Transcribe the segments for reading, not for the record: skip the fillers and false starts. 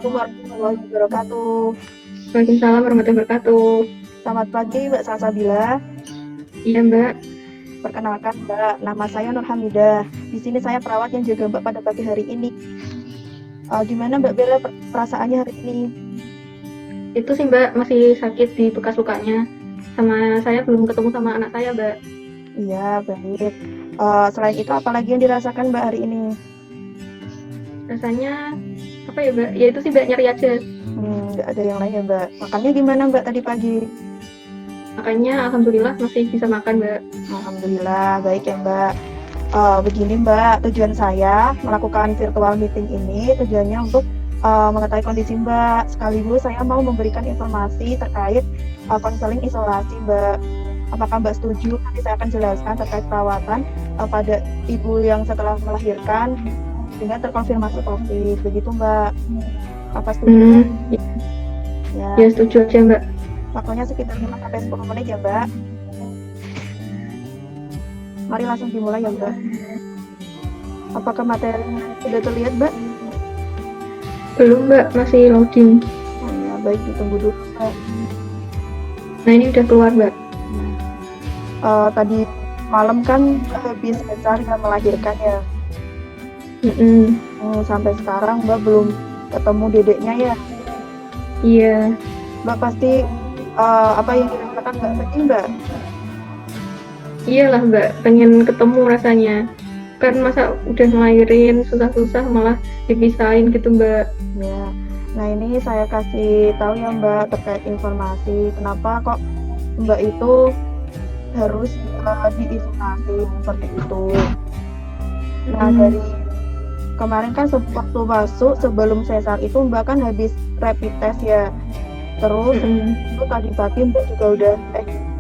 Assalamualaikum warahmatullahi wabarakatuh. Waalaikumsalam warahmatullahi wabarakatuh. Selamat pagi Mbak Salsabila. Iya Mbak. Perkenalkan Mbak, nama saya Nur Hamidah. Di sini saya perawat yang jaga Mbak pada pagi hari ini. Gimana Mbak Bella perasaannya hari ini? Itu sih Mbak masih sakit di bekas lukanya. Sama saya belum ketemu sama anak saya Mbak. Iya, baik. Selain itu apalagi yang dirasakan Mbak hari ini? Rasanya apa ya Mbak? Ya itu sih Mbak, nyeri aja. Nggak ada yang lain ya Mbak. Makannya gimana Mbak tadi pagi? Makanya alhamdulillah masih bisa makan Mbak. Alhamdulillah, baik ya Mbak. Begini Mbak, tujuan saya melakukan virtual meeting ini tujuannya untuk mengetahui kondisi Mbak. Sekaligus saya mau memberikan informasi terkait konseling isolasi Mbak. Apakah Mbak setuju? Nanti saya akan jelaskan terkait perawatan pada ibu yang setelah melahirkan dengan terkonfirmasi COVID. Begitu Mbak. Apa setuju? Ya setuju aja Mbak. Waktunya sekitar 5-10 menit ya Mbak. Mari langsung dimulai ya Mbak. Apakah materi sudah terlihat Mbak? Belum Mbak, masih loading. Oh ya, baik, ditunggu dulu Mbak. Nah ini udah keluar Mbak. Tadi malam kan habis besar yang melahirkan ya. Sampai sekarang Mbak belum ketemu dedeknya ya? Iya. Mbak pasti apa yang dirasakan Mbak sedih Mbak? Iyalah Mbak, pengen ketemu rasanya. Kan masa udah ngelahirin susah-susah malah dipisahin gitu Mbak. Ya. Nah ini saya kasih tahu ya Mbak terkait informasi kenapa kok Mbak itu harus diisolasi seperti itu. Nah dari kemarin kan waktu masuk sebelum sesar itu Mbak kan habis rapid test ya. Terus itu tadi pagi Mbak juga udah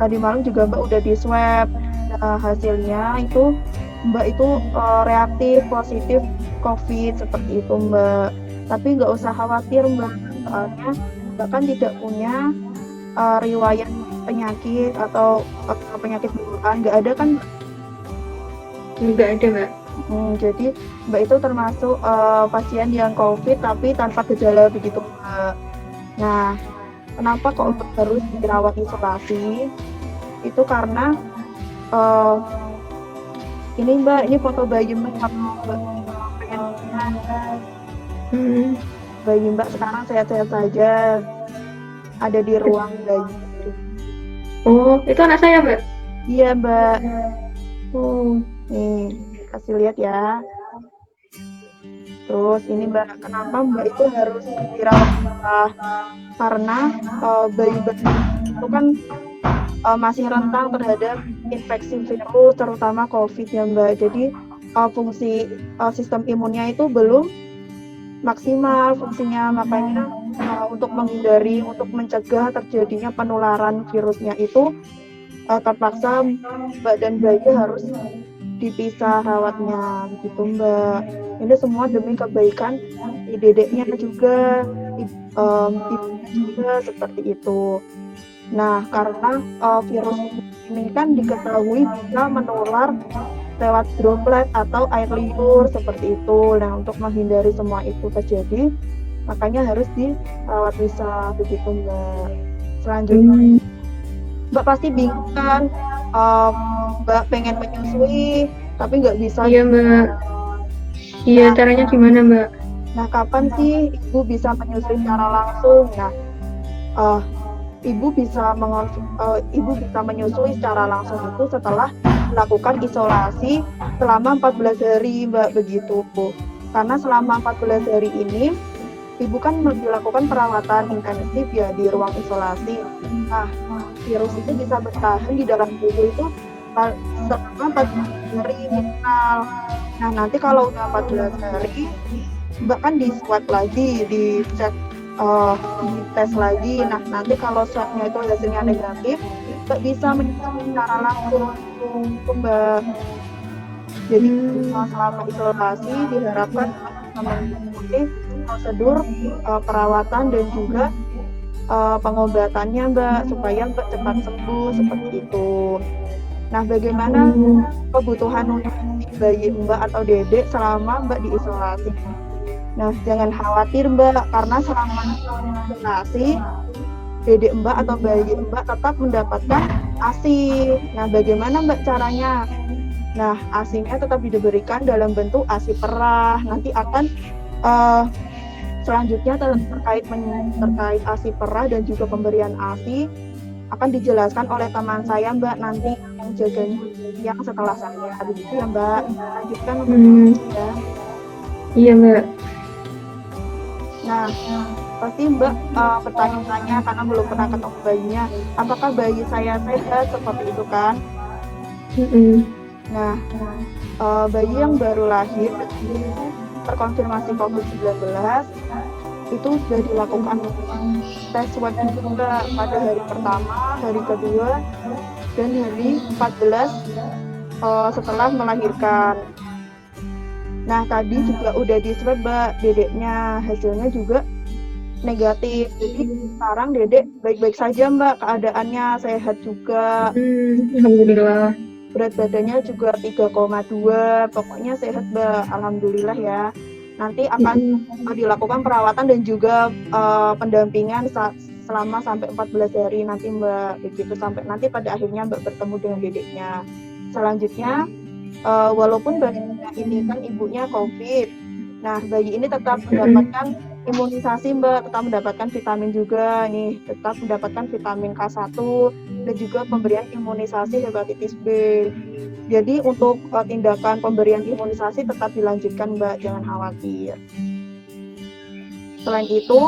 tadi malam juga Mbak udah di swab. Nah, hasilnya itu Mbak itu reaktif positif COVID seperti itu Mbak. Tapi nggak usah khawatir Mbak, soalnya Mbak kan tidak punya riwayat penyakit atau penyakit bawaan, nggak ada kan? Nggak ada Mbak. Jadi Mbak itu termasuk pasien yang COVID tapi tanpa gejala begitu Mbak. Nah, kenapa kok Mbak harus dirawat isolasi? Itu karena ini Mbak, ini foto bayi Mbak kalau Mbak pengen bayi Mbak sekarang sehat-sehat saja, ada di ruang bayi. Oh, itu anak saya Mbak? Iya Mbak. Nih, kasih lihat ya. Terus ini Mbak, kenapa Mbak itu harus dirawat? Karena bayi-bayi itu kan masih rentan terhadap infeksi virus, terutama COVID ya Mbak. Jadi fungsi sistem imunnya itu belum maksimal fungsinya, makanya untuk menghindari, untuk mencegah terjadinya penularan virusnya itu terpaksa Mbak dan bayi harus dipisah rawatnya, begitu Mbak. Ini semua demi kebaikan si dedeknya juga, ibunya juga seperti itu. Nah, karena virus ini kan diketahui bisa menular lewat droplet atau air liur seperti itu. Nah, untuk menghindari semua itu terjadi, makanya harus dirawat bisa begitu Mbak. Selanjutnya, Mbak pasti bingung kan, Mbak pengen menyusui tapi nggak bisa. Iya Mbak. Iya, caranya gimana Mbak? Nah, kapan sih ibu bisa menyusui secara langsung? Nah, ibu bisa menyusui secara langsung itu setelah melakukan isolasi selama 14 hari Mbak, begitu. Karena selama 14 hari ini ibu kan dilakukan perawatan intensif ya di ruang isolasi. Nah, virus itu bisa bertahan di dalam tubuh itu selama 14 hari minimal. Nah, nanti kalau udah 14 hari Mbak kan di swab lagi, dicek dites lagi. Nah, nanti kalau swabnya itu hasilnya negatif, Mbak bisa menyusui secara langsung Mbak. Jadi selama isolasi diharapkan mengikuti prosedur perawatan dan juga pengobatannya Mbak, supaya Mbak cepat sembuh seperti itu. Nah, bagaimana kebutuhan nutrisi bayi Mbak atau dedek selama Mbak diisolasi? Nah, jangan khawatir Mbak, karena selama vaksinasi, dedek Mbak atau bayi Mbak tetap mendapatkan ASI. Nah, bagaimana Mbak caranya? Nah, ASI-nya tetap diberikan dalam bentuk ASI perah. Nanti akan selanjutnya terkait ASI perah dan juga pemberian ASI akan dijelaskan oleh teman saya Mbak nanti yang jaganya yang setelah saya. Begitu ya Mbak. Lanjutkan ya. Iya Mbak. Nah, pasti Mbak bertanya-tanya karena belum pernah ketemu bayinya. Apakah bayi saya sehat seperti itu kan? Nah, bayi yang baru lahir terkonfirmasi COVID-19 itu sudah dilakukan tes swab juga pada hari pertama, hari kedua, dan hari 14 setelah melahirkan. Nah, tadi juga udah di swab Mbak dedeknya, hasilnya juga negatif. Jadi sekarang dedek baik-baik saja Mbak, keadaannya sehat juga. Alhamdulillah. Berat badannya juga 3,2, pokoknya sehat Mbak, alhamdulillah ya. Nanti akan dilakukan perawatan dan juga pendampingan selama sampai 14 hari nanti Mbak, begitu sampai nanti pada akhirnya Mbak bertemu dengan dedeknya. Selanjutnya, walaupun bayinya ini kan ibunya COVID, nah bayi ini tetap mendapatkan imunisasi Mbak, tetap mendapatkan vitamin juga nih, tetap mendapatkan vitamin K1 dan juga pemberian imunisasi hepatitis B. Jadi untuk tindakan pemberian imunisasi tetap dilanjutkan Mbak, jangan khawatir. Selain itu,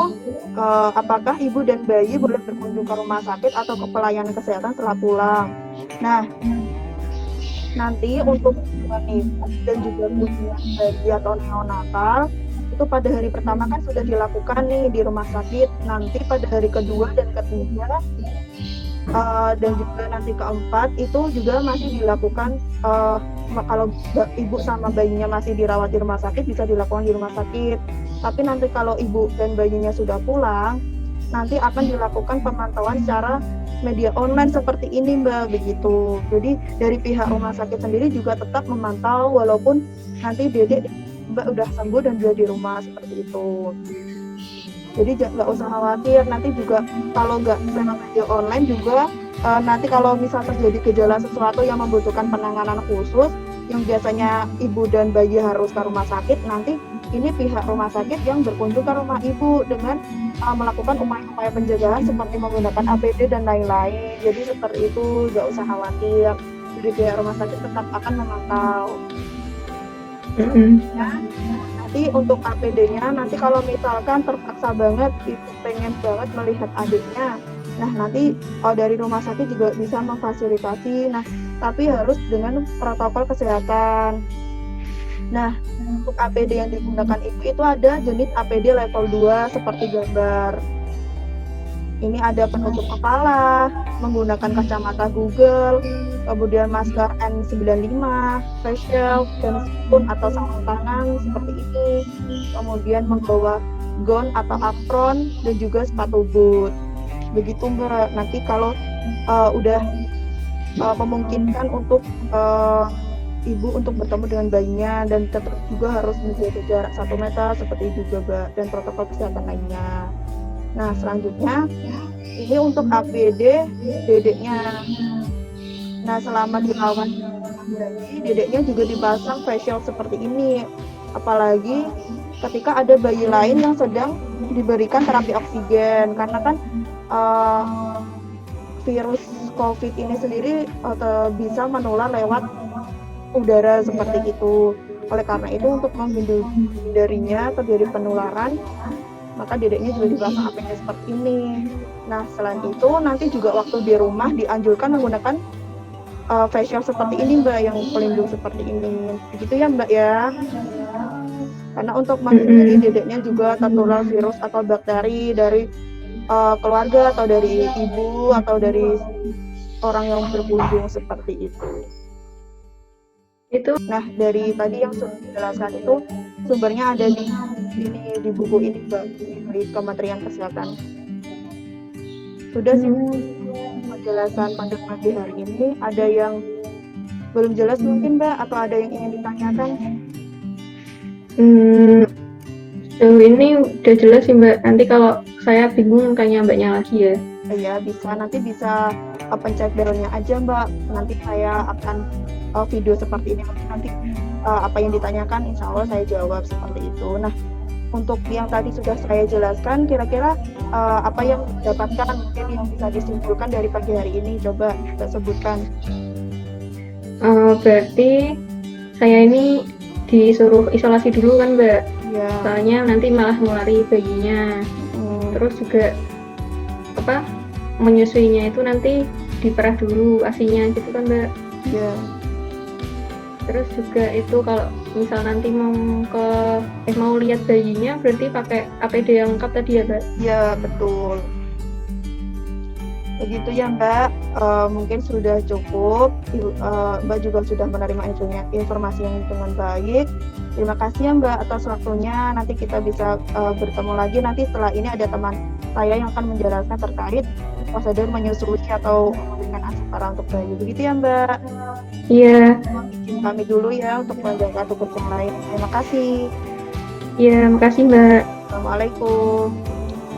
apakah ibu dan bayi boleh berkunjung ke rumah sakit atau ke pelayanan kesehatan setelah pulang? Nah, nanti untuk ibu dan juga kunjungan bayi atau neonatal itu pada hari pertama kan sudah dilakukan nih di rumah sakit. Nanti pada hari kedua dan ketiga dan juga nanti keempat itu juga masih dilakukan kalau ibu sama bayinya masih dirawat di rumah sakit bisa dilakukan di rumah sakit. Tapi nanti kalau ibu dan bayinya sudah pulang, nanti akan dilakukan pemantauan secara media online seperti ini Mbak, begitu. Jadi dari pihak rumah sakit sendiri juga tetap memantau walaupun nanti dedek Mbak udah sembuh dan dia di rumah seperti itu. Jadi nggak usah khawatir, nanti juga kalau nggak lewat media online juga nanti kalau misal terjadi gejala sesuatu yang membutuhkan penanganan khusus yang biasanya ibu dan bayi harus ke rumah sakit, nanti ini pihak rumah sakit yang berkunjung ke rumah ibu dengan melakukan upaya-upaya pencegahan seperti menggunakan APD dan lain-lain. Jadi seperti itu, nggak usah khawatir. Jadi pihak rumah sakit tetap akan memantau. Ya, nanti untuk APD-nya, nanti kalau misalkan terpaksa banget ibu pengen banget melihat adiknya, nah nanti dari rumah sakit juga bisa memfasilitasi, nah tapi harus dengan protokol kesehatan. Nah, untuk APD yang digunakan itu ada jenis APD level 2 seperti gambar. Ini ada penutup kepala, menggunakan kacamata Google, kemudian masker N95, face shield, dan spoon atau sarung tangan seperti ini. Kemudian membawa gown atau apron dan juga sepatu boot. Begitu Mbak. Nanti kalau udah memungkinkan untuk ibu untuk bertemu dengan bayinya dan tetap juga harus menjaga jarak 1 meter seperti juga Mbak, dan protokol kesehatan lainnya. Nah, selanjutnya ini untuk APD dedeknya. Nah, selama dirawat bayi, dedeknya juga dipasang face shield seperti ini. Apalagi ketika ada bayi lain yang sedang diberikan terapi oksigen, karena kan virus COVID ini sendiri bisa menular lewat udara seperti itu. Oleh karena itu, untuk menghindarinya terjadi penularan, maka dedeknya juga dipasang APD seperti ini. Nah, selain itu nanti juga waktu di rumah dianjurkan menggunakan face shield seperti ini Mbak, yang pelindung seperti ini. Begitu ya Mbak ya. Karena untuk menghindari dedeknya juga tertular virus atau bakteri dari keluarga atau dari ibu atau dari orang yang berkunjung seperti itu. Nah, dari tadi yang sudah dijelaskan itu sumbernya ada di buku ini Mbak, di Kementerian Kesehatan. Sudah sih penjelasan pada pagi hari ini. Ada yang belum jelas mungkin Mbak, atau ada yang ingin ditanyakan? Ini udah jelas sih Mbak. Nanti kalau saya bingung tanya Mbaknya lagi ya. Ya nanti bisa pencet belnya aja Mbak. Nanti saya akan video seperti ini. Nanti apa yang ditanyakan insya Allah saya jawab seperti itu. Nah, untuk yang tadi sudah saya jelaskan, kira-kira apa yang didapatkan mungkin yang bisa disimpulkan dari pagi hari ini, coba kita sebutkan. Berarti saya ini disuruh isolasi dulu kan Mbak? Ya. Soalnya nanti malah nulari bayinya. Terus juga menyusuinya itu nanti diperah dulu asinya gitu kan Mbak? Ya. Terus juga itu kalau misal nanti mau lihat bayinya berarti pakai APD yang lengkap tadi ya Mbak? Ya betul. Begitu ya Mbak, mungkin sudah cukup. Mbak juga sudah menerima informasi yang dengan baik. Terima kasih ya Mbak atas waktunya. Nanti kita bisa bertemu lagi. Nanti setelah ini ada teman saya yang akan menjelaskan terkait prosedur menyusui atau memberikan ASI para untuk bayi. Begitu ya Mbak? Iya. Izin kami dulu ya untuk melanjutkan tugas yang lain. Terima kasih. Iya, makasih Mbak. Assalamualaikum.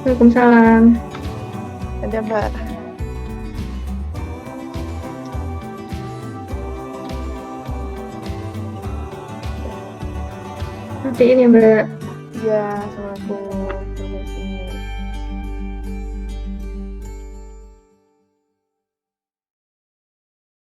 Waalaikumsalam. Dadah Mbak. Matiin ya Mbak. Iya, assalamualaikum.